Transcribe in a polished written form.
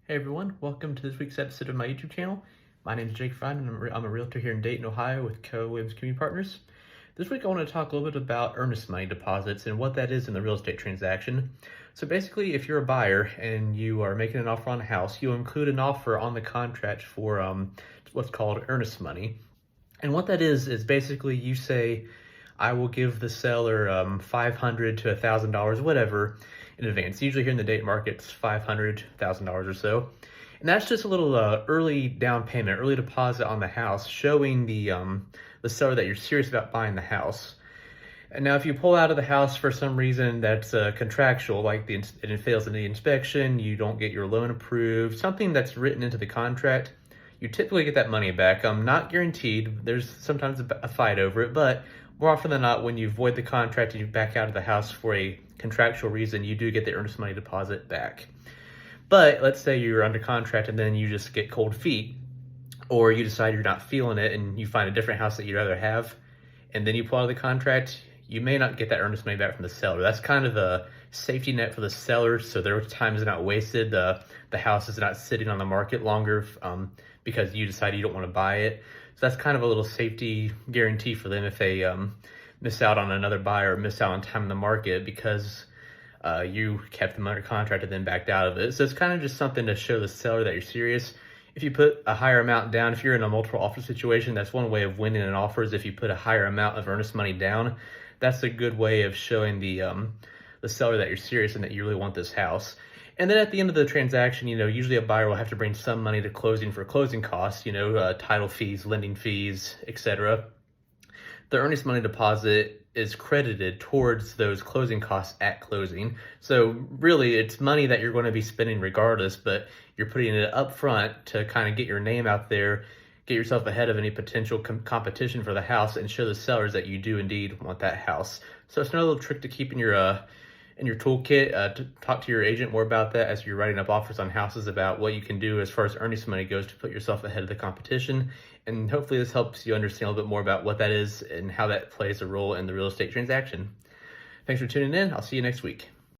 Hey everyone, welcome to this week's episode of my YouTube channel. My name is Jake Fine and I'm a realtor here in Dayton, Ohio with Co-Williams Community Partners. This week I want to talk a little bit about earnest money deposits and what that is in the real estate transaction. So basically, if you're a buyer and you are making an offer on a house, you'll include an offer on the contract for what's called earnest money. And what that is basically you say, I will give the seller $500 to $1,000, whatever, in advance. Usually here in the Dayton market, it's $500, $1,000 or so. And that's just a little early down payment, early deposit on the house, showing the seller that you're serious about buying the house. And now if you pull out of the house for some reason that's contractual, like it fails in the inspection, you don't get your loan approved, something that's written into the contract, you typically get that money back. Not guaranteed. There's sometimes a fight over it, but more often than not, when you void the contract and you back out of the house for a contractual reason, you do get the earnest money deposit back. But let's say you're under contract and then you just get cold feet, or you decide you're not feeling it and you find a different house that you'd rather have, and then you pull out of the contract, you may not get that earnest money back from the seller. That's kind of a safety net for the seller, so their time is not wasted. The house is not sitting on the market longer because you decide you don't want to buy it. So that's kind of a little safety guarantee for them if they miss out on another buyer or miss out on time in the market because you kept them under contract and then backed out of it. So it's kind of just something to show the seller that you're serious. If you put a higher amount down, if you're in a multiple offer situation, that's one way of winning an offer is if you put a higher amount of earnest money down. That's a good way of showing the seller that you're serious and that you really want this house. And then at the end of the transaction, usually a buyer will have to bring some money to closing for closing costs, title fees, lending fees, etc. The earnest money deposit is credited towards those closing costs at closing. So really, it's money that you're going to be spending regardless, but you're putting it up front to kind of get your name out there, get yourself ahead of any potential competition for the house, and show the sellers that you do indeed want that house. So it's another little trick to keep in your toolkit. To talk to your agent more about that as you're writing up offers on houses about what you can do as far as earnest money goes to put yourself ahead of the competition. And hopefully this helps you understand a little bit more about what that is and how that plays a role in the real estate transaction. Thanks for tuning in. I'll see you next week.